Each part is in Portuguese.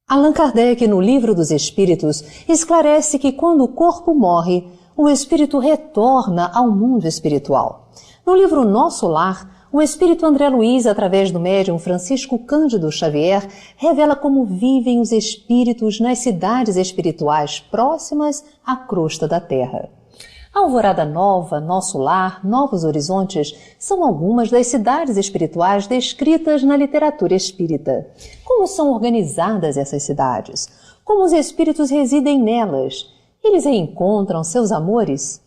Allan Kardec, no Livro dos Espíritos, esclarece que quando o corpo morre, o espírito retorna ao mundo espiritual. No livro Nosso Lar, o espírito André Luiz, através do médium Francisco Cândido Xavier, revela como vivem os espíritos nas cidades espirituais próximas à crosta da Terra. Alvorada Nova, Nosso Lar, Novos Horizontes são algumas das cidades espirituais descritas na literatura espírita. Como são organizadas essas cidades? Como os espíritos residem nelas? Eles reencontram seus amores?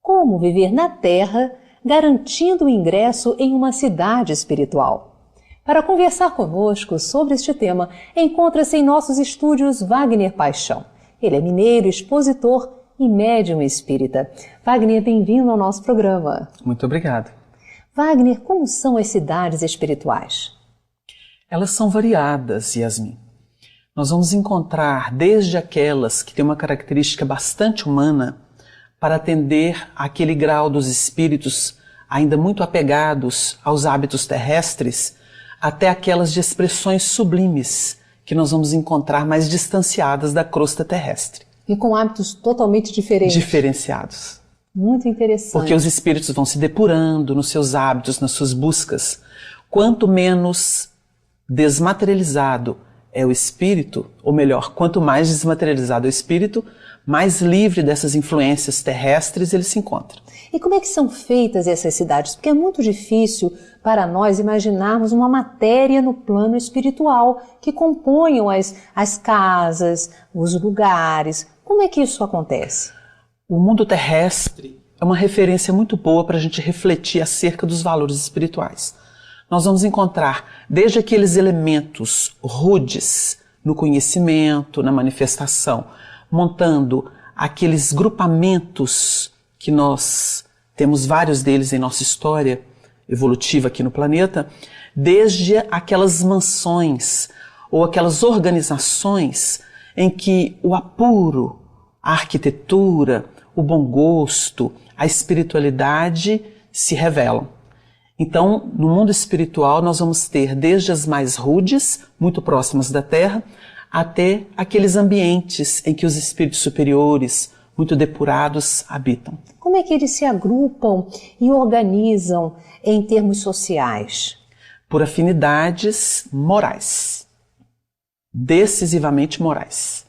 Como viver na Terra, garantindo o ingresso em uma cidade espiritual? Para conversar conosco sobre este tema, encontra-se em nossos estúdios Wagner Paixão. Ele é mineiro, expositor e médium espírita. Wagner, bem-vindo ao nosso programa. Muito obrigado. Wagner, como são as cidades espirituais? Elas são variadas, Yasmin. Nós vamos encontrar desde aquelas que têm uma característica bastante humana para atender àquele grau dos espíritos ainda muito apegados aos hábitos terrestres, até aquelas de expressões sublimes que nós vamos encontrar mais distanciadas da crosta terrestre. E com hábitos totalmente diferentes. Diferenciados. Muito interessante. Porque os espíritos vão se depurando nos seus hábitos, nas suas buscas. Quanto menos desmaterializado é o espírito, ou melhor, quanto mais desmaterializado é o espírito, mais livre dessas influências terrestres ele se encontra. E como é que são feitas essas cidades? Porque é muito difícil para nós imaginarmos uma matéria no plano espiritual que componham as casas, os lugares. Como é que isso acontece? O mundo terrestre é uma referência muito boa para a gente refletir acerca dos valores espirituais. Nós vamos encontrar desde aqueles elementos rudes no conhecimento, na manifestação, montando aqueles grupamentos que nós temos vários deles em nossa história evolutiva aqui no planeta, desde aquelas mansões ou aquelas organizações em que o apuro, a arquitetura, o bom gosto, a espiritualidade se revelam. Então, no mundo espiritual, nós vamos ter desde as mais rudes, muito próximas da Terra, até aqueles ambientes em que os espíritos superiores, muito depurados, habitam. Como é que eles se agrupam e organizam em termos sociais? Por afinidades morais, decisivamente morais.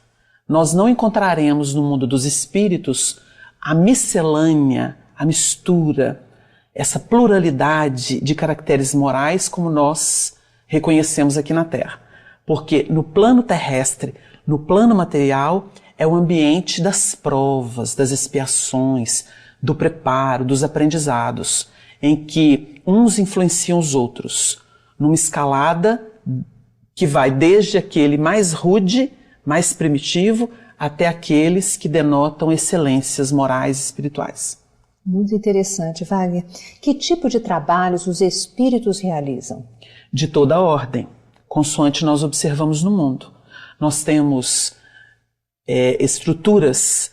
Nós não encontraremos no mundo dos espíritos a miscelânea, a mistura, essa pluralidade de caracteres morais como nós reconhecemos aqui na Terra. Porque no plano terrestre, no plano material, é o ambiente das provas, das expiações, do preparo, dos aprendizados, em que uns influenciam os outros, numa escalada que vai desde aquele mais rude, mais primitivo, até aqueles que denotam excelências morais e espirituais. Muito interessante, Wagner. Que tipo de trabalhos os espíritos realizam? De toda a ordem, consoante nós observamos no mundo. Nós temos estruturas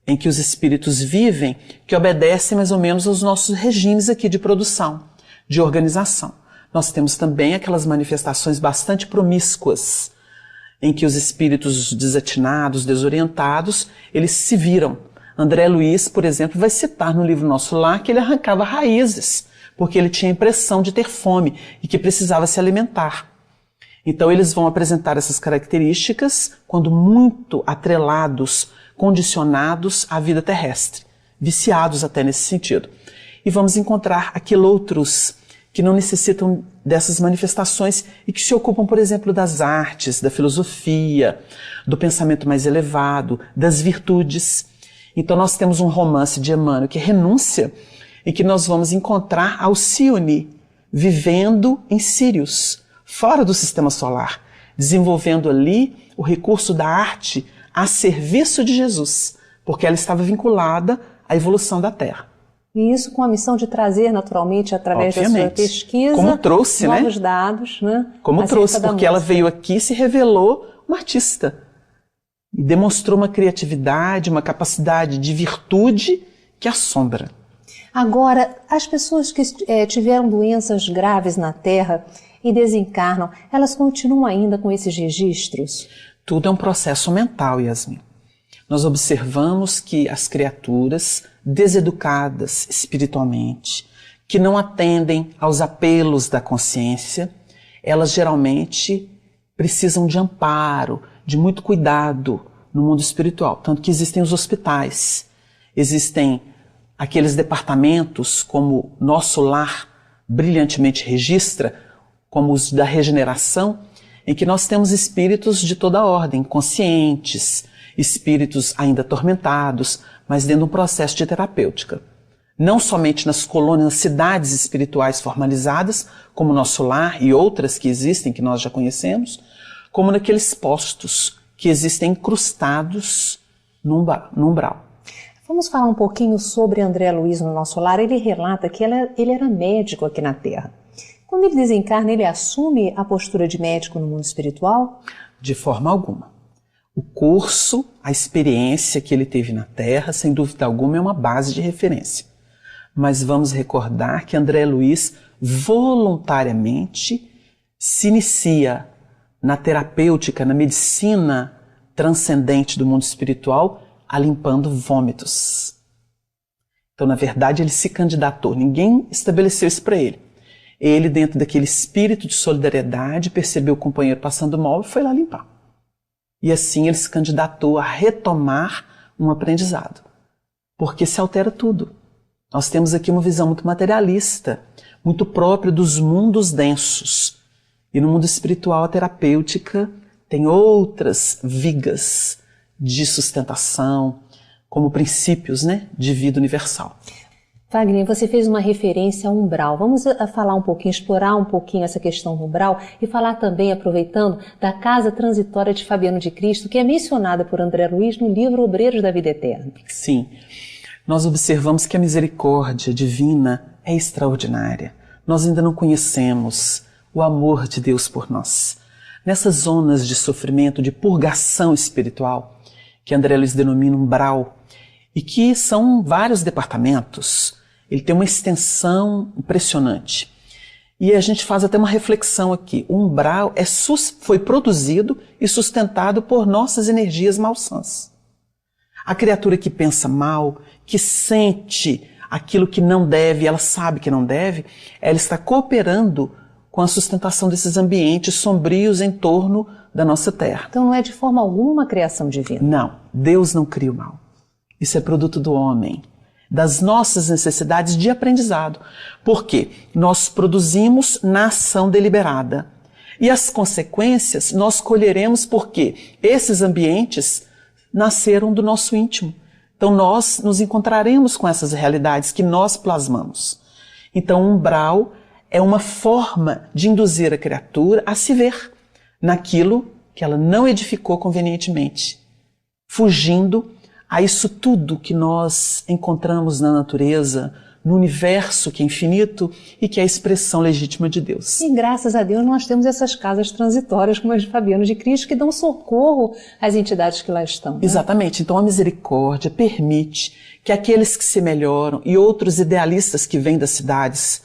em que os espíritos vivem que obedecem mais ou menos aos nossos regimes aqui de produção, de organização. Nós temos também aquelas manifestações bastante promíscuas, em que os espíritos desatinados, desorientados, eles se viram. André Luiz, por exemplo, vai citar no livro Nosso Lar que ele arrancava raízes, porque ele tinha a impressão de ter fome e que precisava se alimentar. Então eles vão apresentar essas características quando muito atrelados, condicionados à vida terrestre, viciados até nesse sentido. E vamos encontrar aqueles que não necessitam dessas manifestações e que se ocupam, por exemplo, das artes, da filosofia, do pensamento mais elevado, das virtudes. Então nós temos um romance de Emmanuel que é Renúncia, em que nós vamos encontrar Alcione vivendo em Sírius, fora do sistema solar, desenvolvendo ali o recurso da arte a serviço de Jesus, porque ela estava vinculada à evolução da Terra. E isso com a missão de trazer naturalmente, através da sua pesquisa, como trouxe, novos dados, né? Como trouxe, porque ela veio aqui e se revelou uma artista. E demonstrou uma criatividade, uma capacidade de virtude que assombra. Agora, as pessoas que tiveram doenças graves na Terra e desencarnam, elas continuam ainda com esses registros? Tudo é um processo mental, Yasmin. Nós observamos que as criaturas deseducadas espiritualmente, que não atendem aos apelos da consciência, elas geralmente precisam de amparo, de muito cuidado no mundo espiritual. Tanto que existem os hospitais, existem aqueles departamentos como Nosso Lar brilhantemente registra, como os da regeneração, em que nós temos espíritos de toda ordem, conscientes, espíritos ainda atormentados, mas dentro de um processo de terapêutica. Não somente nas colônias, nas cidades espirituais formalizadas, como Nosso Lar e outras que existem, que nós já conhecemos, como naqueles postos que existem incrustados no umbral. Vamos falar um pouquinho sobre André Luiz no Nosso Lar. Ele relata que ele era médico aqui na Terra. Quando ele desencarna, ele assume a postura de médico no mundo espiritual? De forma alguma. O curso, a experiência que ele teve na Terra, sem dúvida alguma, é uma base de referência. Mas vamos recordar que André Luiz voluntariamente se inicia na terapêutica, na medicina transcendente do mundo espiritual, limpando vômitos. Então, na verdade, ele se candidatou. Ninguém estabeleceu isso para ele. Ele, dentro daquele espírito de solidariedade, percebeu o companheiro passando mal e foi lá limpar. E assim ele se candidatou a retomar um aprendizado. Porque se altera tudo. Nós temos aqui uma visão muito materialista, muito própria dos mundos densos. E no mundo espiritual, a terapêutica tem outras vigas de sustentação, como princípios, de vida universal. Wagner, você fez uma referência ao umbral. Vamos falar um pouquinho, explorar um pouquinho essa questão do umbral e falar também, aproveitando, da casa transitória de Fabiano de Cristo, que é mencionada por André Luiz no livro Obreiros da Vida Eterna. Sim, nós observamos que a misericórdia divina é extraordinária. Nós ainda não conhecemos o amor de Deus por nós. Nessas zonas de sofrimento, de purgação espiritual, que André Luiz denomina umbral, e que são vários departamentos, ele tem uma extensão impressionante. E a gente faz até uma reflexão aqui. O umbral foi produzido e sustentado por nossas energias malsãs. A criatura que pensa mal, que sente aquilo que não deve, ela sabe que não deve, ela está cooperando com a sustentação desses ambientes sombrios em torno da nossa terra. Então não é de forma alguma uma criação divina? Não, Deus não cria o mal. Isso é produto do homem, das nossas necessidades de aprendizado. Porque nós produzimos na ação deliberada. E as consequências nós colheremos porque esses ambientes nasceram do nosso íntimo. Então nós nos encontraremos com essas realidades que nós plasmamos. Então o umbral é uma forma de induzir a criatura a se ver naquilo que ela não edificou convenientemente, fugindo a isso tudo que nós encontramos na natureza, no universo que é infinito e que é a expressão legítima de Deus. E graças a Deus nós temos essas casas transitórias como as de Fabiano de Cristo que dão socorro às entidades que lá estão. Exatamente. Então a misericórdia permite que aqueles que se melhoram e outros idealistas que vêm das cidades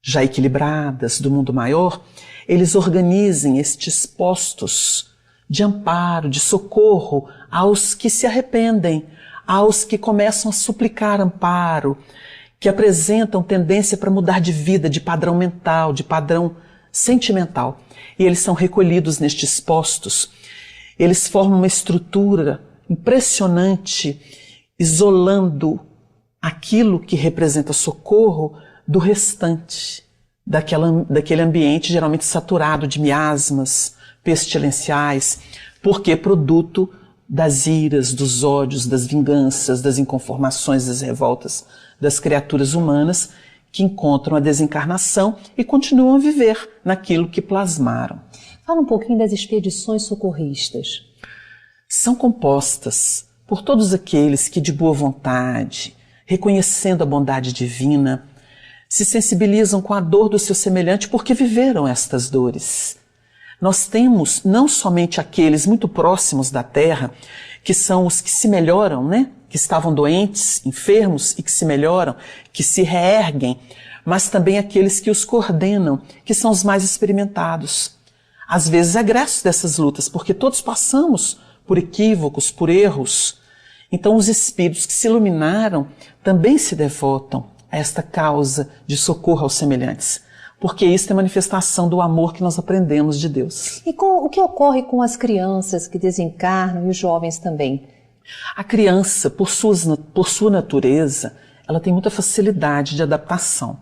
já equilibradas, do mundo maior, eles organizem estes postos de amparo, de socorro aos que se arrependem, aos que começam a suplicar amparo, que apresentam tendência para mudar de vida, de padrão mental, de padrão sentimental. E eles são recolhidos nestes postos. Eles formam uma estrutura impressionante, isolando aquilo que representa socorro do restante, daquele ambiente geralmente saturado de miasmas pestilenciais, porque é produto das iras, dos ódios, das vinganças, das inconformações, das revoltas das criaturas humanas que encontram a desencarnação e continuam a viver naquilo que plasmaram. Fala um pouquinho das expedições socorristas. São compostas por todos aqueles que de boa vontade, reconhecendo a bondade divina, se sensibilizam com a dor do seu semelhante porque viveram estas dores. Nós temos não somente aqueles muito próximos da Terra, que são os que se melhoram, que estavam doentes, enfermos e que se melhoram, que se reerguem, mas também aqueles que os coordenam, que são os mais experimentados. Às vezes egressos dessas lutas, porque todos passamos por equívocos, por erros. Então os espíritos que se iluminaram também se devotam a esta causa de socorro aos semelhantes, porque isso é manifestação do amor que nós aprendemos de Deus. E o que ocorre com as crianças que desencarnam e os jovens também? A criança, por sua natureza, ela tem muita facilidade de adaptação.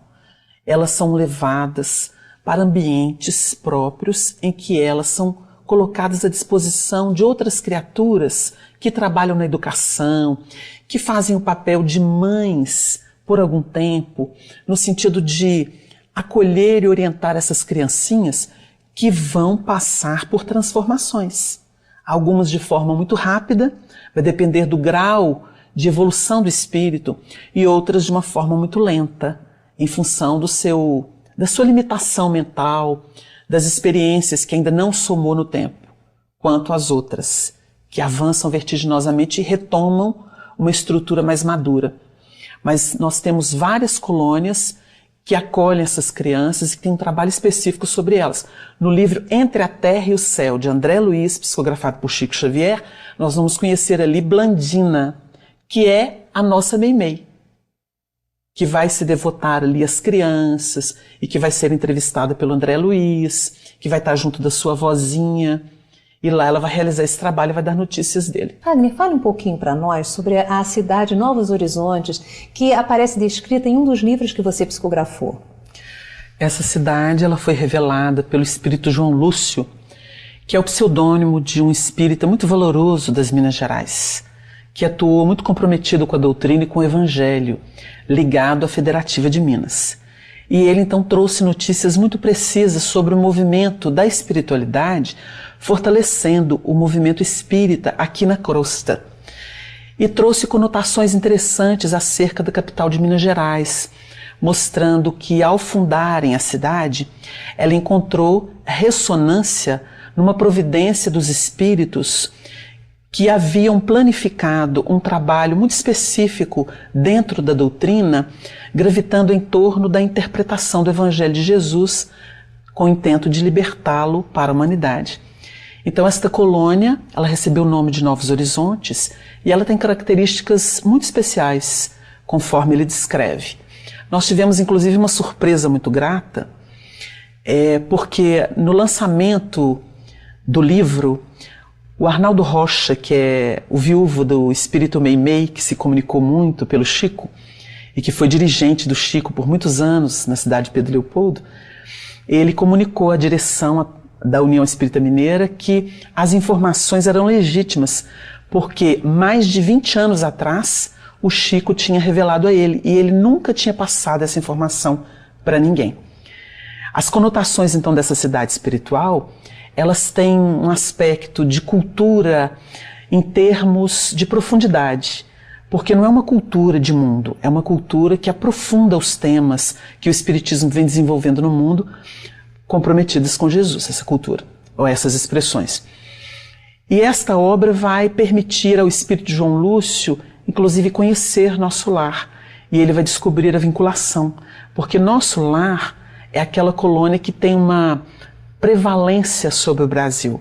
Elas são levadas para ambientes próprios em que elas são colocadas à disposição de outras criaturas que trabalham na educação, que fazem o papel de mães por algum tempo, no sentido de acolher e orientar essas criancinhas que vão passar por transformações. Algumas de forma muito rápida, vai depender do grau de evolução do espírito, e outras de uma forma muito lenta, em função da sua limitação mental, das experiências que ainda não somou no tempo, quanto as outras, que avançam vertiginosamente e retomam uma estrutura mais madura. Mas nós temos várias colônias que acolhem essas crianças e que têm um trabalho específico sobre elas. No livro Entre a Terra e o Céu, de André Luiz, psicografado por Chico Xavier, nós vamos conhecer ali Blandina, que é a nossa Meimei, que vai se devotar ali às crianças e que vai ser entrevistada pelo André Luiz, que vai estar junto da sua vozinha, e lá ela vai realizar esse trabalho e vai dar notícias dele. Wagner, fale um pouquinho para nós sobre a cidade Novos Horizontes, que aparece descrita em um dos livros que você psicografou. Essa cidade ela foi revelada pelo espírito João Lúcio, que é o pseudônimo de um espírita muito valoroso das Minas Gerais, que atuou muito comprometido com a doutrina e com o evangelho, ligado à Federativa de Minas. E ele então trouxe notícias muito precisas sobre o movimento da espiritualidade, fortalecendo o movimento espírita aqui na crosta. E trouxe conotações interessantes acerca da capital de Minas Gerais, mostrando que ao fundarem a cidade, ela encontrou ressonância numa providência dos espíritos que haviam planificado um trabalho muito específico dentro da doutrina, gravitando em torno da interpretação do Evangelho de Jesus, com o intento de libertá-lo para a humanidade. Então esta colônia, ela recebeu o nome de Novos Horizontes e ela tem características muito especiais, conforme ele descreve. Nós tivemos inclusive uma surpresa muito grata, porque no lançamento do livro, o Arnaldo Rocha, que é o viúvo do espírito Meimei, que se comunicou muito pelo Chico, e que foi dirigente do Chico por muitos anos na cidade de Pedro Leopoldo, ele comunicou à direção da União Espírita Mineira que as informações eram legítimas, porque mais de 20 anos atrás o Chico tinha revelado a ele, e ele nunca tinha passado essa informação para ninguém. As conotações então dessa cidade espiritual, elas têm um aspecto de cultura em termos de profundidade, porque não é uma cultura de mundo, é uma cultura que aprofunda os temas que o Espiritismo vem desenvolvendo no mundo, comprometidos com Jesus, essa cultura, ou essas expressões. E esta obra vai permitir ao Espírito João Lúcio, inclusive, conhecer nosso lar, e ele vai descobrir a vinculação, porque nosso lar é aquela colônia que tem uma prevalência sobre o Brasil.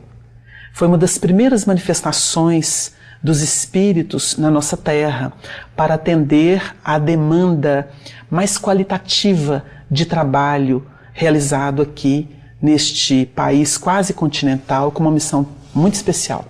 Foi uma das primeiras manifestações dos espíritos na nossa terra para atender à demanda mais qualitativa de trabalho realizado aqui neste país quase continental com uma missão muito especial.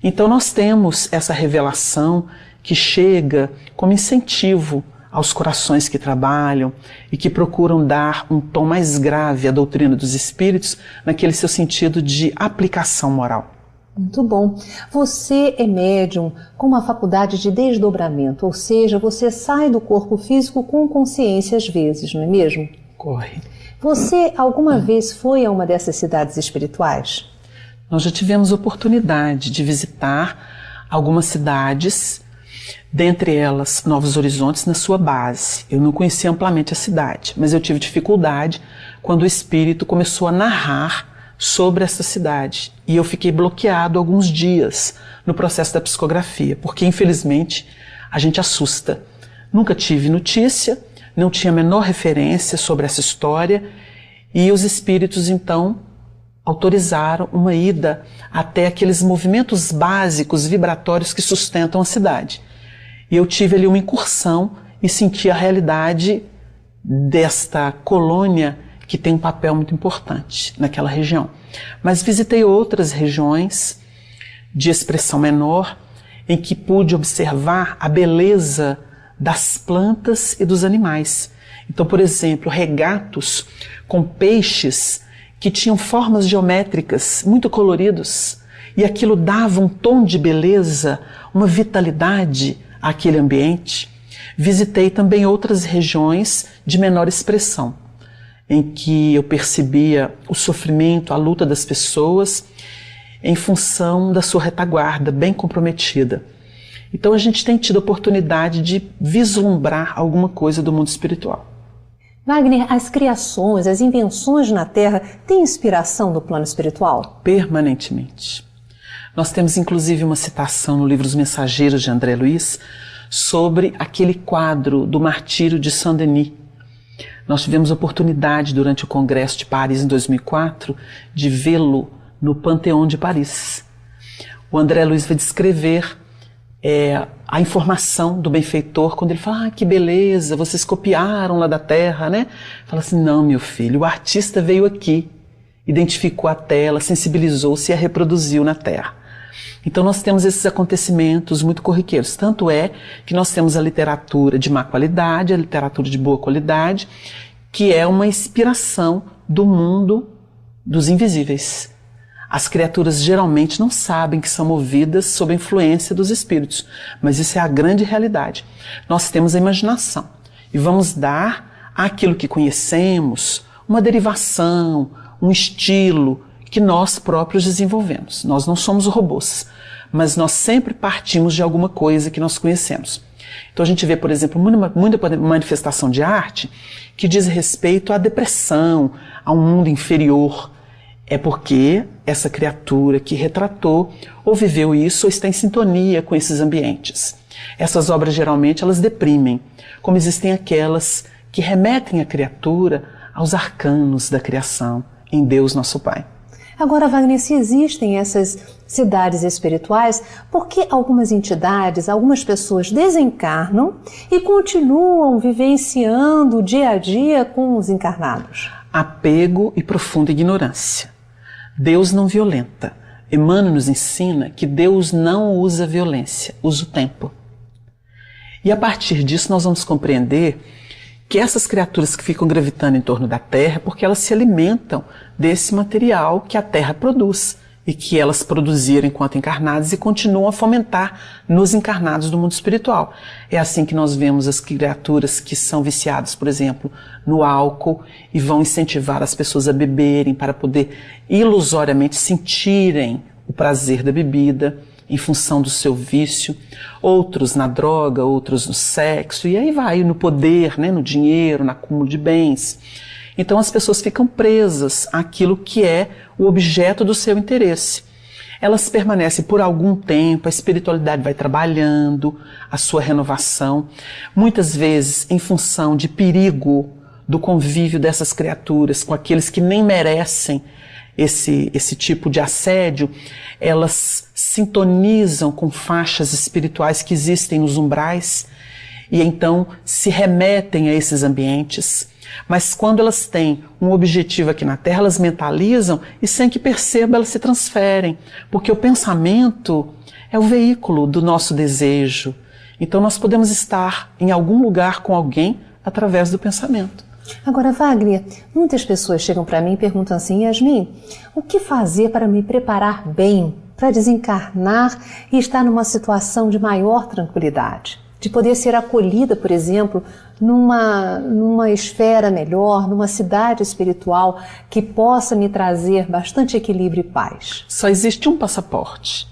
Então nós temos essa revelação que chega como incentivo aos corações que trabalham e que procuram dar um tom mais grave à doutrina dos espíritos naquele seu sentido de aplicação moral. Muito bom. Você é médium com uma faculdade de desdobramento, ou seja, você sai do corpo físico com consciência às vezes, não é mesmo? Corre. Você alguma vez foi a uma dessas cidades espirituais? Nós já tivemos oportunidade de visitar algumas cidades, dentre elas Novos Horizontes, na sua base. Eu não conhecia amplamente a cidade, mas eu tive dificuldade quando o espírito começou a narrar sobre essa cidade. E eu fiquei bloqueado alguns dias no processo da psicografia, porque infelizmente a gente assusta. Nunca tive notícia, não tinha a menor referência sobre essa história e os espíritos então autorizaram uma ida até aqueles movimentos básicos vibratórios que sustentam a cidade. E eu tive ali uma incursão e senti a realidade desta colônia que tem um papel muito importante naquela região. Mas visitei outras regiões de expressão menor em que pude observar a beleza das plantas e dos animais. Então, por exemplo, regatos com peixes que tinham formas geométricas muito coloridos e aquilo dava um tom de beleza, uma vitalidade àquele ambiente. Visitei também outras regiões de menor expressão, em que eu percebia o sofrimento, a luta das pessoas em função da sua retaguarda bem comprometida. Então a gente tem tido a oportunidade de vislumbrar alguma coisa do mundo espiritual. Wagner, as criações, as invenções na Terra têm inspiração do plano espiritual? Permanentemente. Nós temos inclusive uma citação no livro Os Mensageiros de André Luiz sobre aquele quadro do martírio de Saint-Denis. Nós tivemos a oportunidade durante o Congresso de Paris em 2004 de vê-lo no Panteão de Paris. O André Luiz vai descrever a informação do benfeitor, quando ele fala, que beleza, vocês copiaram lá da terra, né? Fala assim, não, meu filho, o artista veio aqui, identificou a tela, sensibilizou-se e a reproduziu na terra. Então nós temos esses acontecimentos muito corriqueiros, tanto é que nós temos a literatura de má qualidade, a literatura de boa qualidade, que é uma inspiração do mundo dos invisíveis. As criaturas geralmente não sabem que são movidas sob a influência dos espíritos, mas isso é a grande realidade. Nós temos a imaginação e vamos dar àquilo que conhecemos uma derivação, um estilo que nós próprios desenvolvemos. Nós não somos robôs, mas nós sempre partimos de alguma coisa que nós conhecemos. Então a gente vê, por exemplo, muita manifestação de arte que diz respeito à depressão, a um mundo inferior. É porque essa criatura que retratou ou viveu isso ou está em sintonia com esses ambientes. Essas obras geralmente elas deprimem, como existem aquelas que remetem a criatura aos arcanos da criação, em Deus nosso Pai. Agora, Wagner, se existem essas cidades espirituais, por que algumas entidades, algumas pessoas desencarnam e continuam vivenciando o dia a dia com os encarnados? Apego e profunda ignorância. Deus não violenta. Emmanuel nos ensina que Deus não usa violência, usa o tempo. E a partir disso nós vamos compreender que essas criaturas que ficam gravitando em torno da Terra, porque elas se alimentam desse material que a Terra produz e que elas produziram enquanto encarnadas e continuam a fomentar nos encarnados do mundo espiritual. É assim que nós vemos as criaturas que são viciadas, por exemplo, no álcool e vão incentivar as pessoas a beberem para poder ilusoriamente sentirem o prazer da bebida em função do seu vício, outros na droga, outros no sexo, e aí vai no poder, né, no dinheiro, no acúmulo de bens. Então as pessoas ficam presas àquilo que é o objeto do seu interesse. Elas permanecem por algum tempo, a espiritualidade vai trabalhando, a sua renovação, muitas vezes em função de perigo do convívio dessas criaturas com aqueles que nem merecem esse tipo de assédio, elas sintonizam com faixas espirituais que existem nos umbrais e então se remetem a esses ambientes. Mas quando elas têm um objetivo aqui na Terra, elas mentalizam e sem que percebam elas se transferem, porque o pensamento é o veículo do nosso desejo. Então nós podemos estar em algum lugar com alguém através do pensamento. Agora, Wagner, muitas pessoas chegam para mim e perguntam assim, Yasmin, o que fazer para me preparar bem, para desencarnar e estar numa situação de maior tranquilidade? De poder ser acolhida, por exemplo, numa esfera melhor, numa cidade espiritual que possa me trazer bastante equilíbrio e paz. Só existe um passaporte,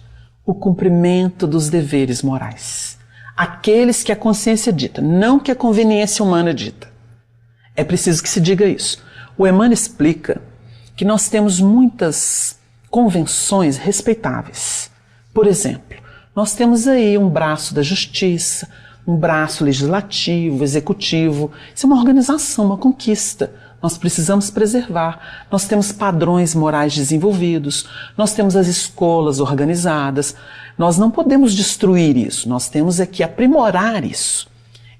o cumprimento dos deveres morais. Aqueles que a consciência dita, não que a conveniência humana dita. É preciso que se diga isso. O Emmanuel explica que nós temos muitas convenções respeitáveis. Por exemplo, nós temos aí um braço da justiça, um braço legislativo, executivo. Isso é uma organização, uma conquista. Nós precisamos preservar. Nós temos padrões morais desenvolvidos, nós temos as escolas organizadas. Nós não podemos destruir isso, nós temos é que aprimorar isso.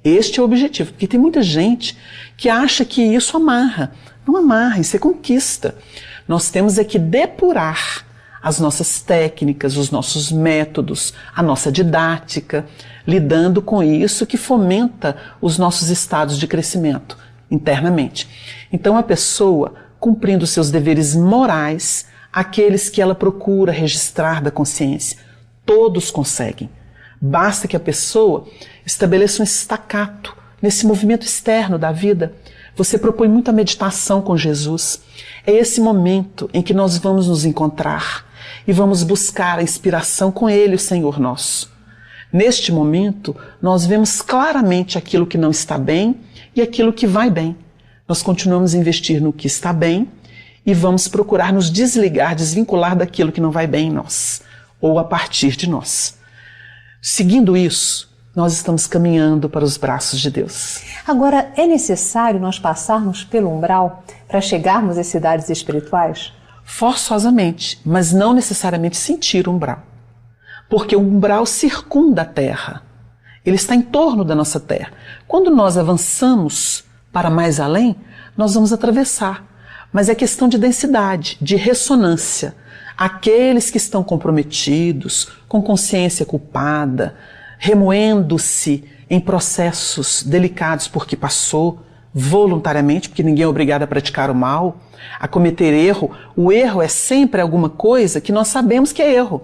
Este é o objetivo, porque tem muita gente que acha que isso amarra. Não amarra, isso é conquista. Nós temos é que depurar as nossas técnicas, os nossos métodos, a nossa didática, lidando com isso que fomenta os nossos estados de crescimento internamente. Então a pessoa, cumprindo seus deveres morais, aqueles que ela procura registrar da consciência, todos conseguem. Basta que a pessoa estabeleça um estacato nesse movimento externo da vida. Você propõe muita meditação com Jesus. É esse momento em que nós vamos nos encontrar e vamos buscar a inspiração com Ele, o Senhor nosso. Neste momento, nós vemos claramente aquilo que não está bem e aquilo que vai bem. Nós continuamos a investir no que está bem e vamos procurar nos desligar, desvincular daquilo que não vai bem em nós, ou a partir de nós. Seguindo isso, nós estamos caminhando para os braços de Deus. Agora, é necessário nós passarmos pelo umbral para chegarmos às cidades espirituais? Forçosamente, mas não necessariamente sentir o umbral. Porque o umbral circunda a Terra. Ele está em torno da nossa Terra. Quando nós avançamos para mais além, nós vamos atravessar. Mas é questão de densidade, de ressonância. Aqueles que estão comprometidos, com consciência culpada, remoendo-se em processos delicados porque passou, voluntariamente, porque ninguém é obrigado a praticar o mal, a cometer erro. O erro é sempre alguma coisa que nós sabemos que é erro.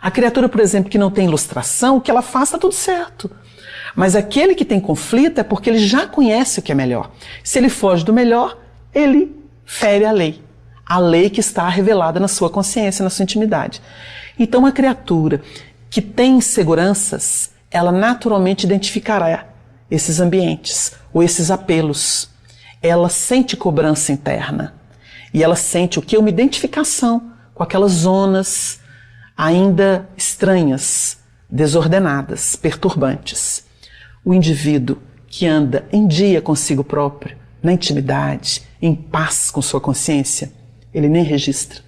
A criatura, por exemplo, que não tem ilustração, o que ela faz está tudo certo. Mas aquele que tem conflito é porque ele já conhece o que é melhor. Se ele foge do melhor, ele fere a lei que está revelada na sua consciência, na sua intimidade. Então a criatura que tem inseguranças, ela naturalmente identificará esses ambientes ou esses apelos. Ela sente cobrança interna e ela sente o que? Uma identificação com aquelas zonas ainda estranhas, desordenadas, perturbantes. O indivíduo que anda em dia consigo próprio, na intimidade, em paz com sua consciência, ele nem registra.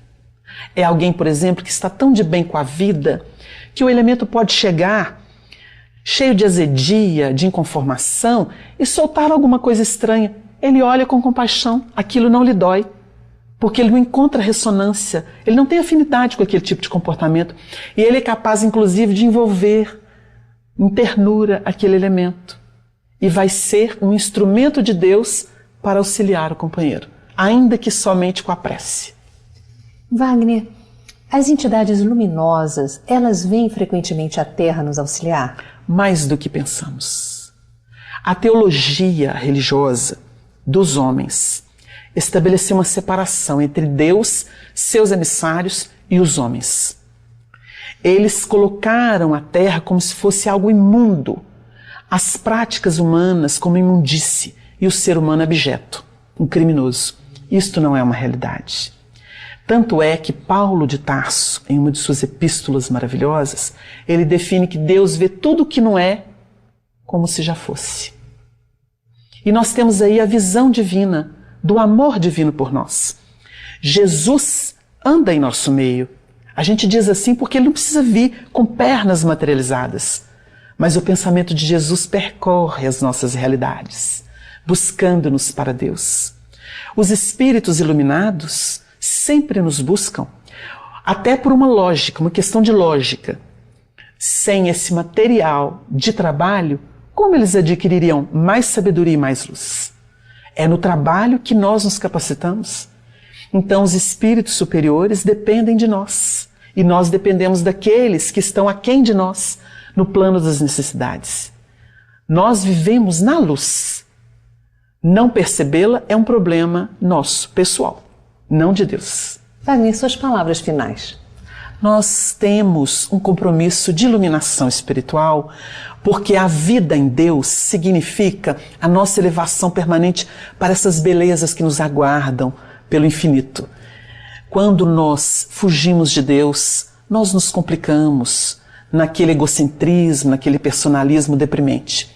É alguém, por exemplo, que está tão de bem com a vida que o elemento pode chegar cheio de azedia, de inconformação e soltar alguma coisa estranha. Ele olha com compaixão, aquilo não lhe dói, porque ele não encontra ressonância, ele não tem afinidade com aquele tipo de comportamento e ele é capaz, inclusive, de envolver em ternura aquele elemento e vai ser um instrumento de Deus para auxiliar o companheiro, ainda que somente com a prece. Wagner, as entidades luminosas, elas vêm frequentemente à Terra nos auxiliar? Mais do que pensamos. A teologia religiosa dos homens estabeleceu uma separação entre Deus, seus emissários e os homens. Eles colocaram a Terra como se fosse algo imundo, as práticas humanas como imundície e o ser humano abjeto, um criminoso. Isto não é uma realidade. Tanto é que Paulo de Tarso, em uma de suas epístolas maravilhosas, ele define que Deus vê tudo o que não é como se já fosse. E nós temos aí a visão divina, do amor divino por nós. Jesus anda em nosso meio. A gente diz assim porque ele não precisa vir com pernas materializadas. Mas o pensamento de Jesus percorre as nossas realidades, buscando-nos para Deus. Os espíritos iluminados sempre nos buscam, até por uma lógica, uma questão de lógica. Sem esse material de trabalho, como eles adquiririam mais sabedoria e mais luz? É no trabalho que nós nos capacitamos. Então os espíritos superiores dependem de nós e nós dependemos daqueles que estão aquém de nós no plano das necessidades. Nós vivemos na luz. Não percebê-la é um problema nosso, pessoal, não de Deus. Wagner, suas palavras finais. Nós temos um compromisso de iluminação espiritual, porque a vida em Deus significa a nossa elevação permanente para essas belezas que nos aguardam pelo infinito. Quando nós fugimos de Deus, nós nos complicamos, naquele egocentrismo, naquele personalismo deprimente.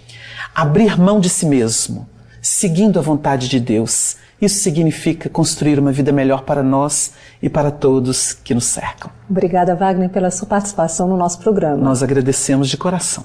Abrir mão de si mesmo, seguindo a vontade de Deus. Isso significa construir uma vida melhor para nós e para todos que nos cercam. Obrigada, Wagner, pela sua participação no nosso programa. Nós agradecemos de coração.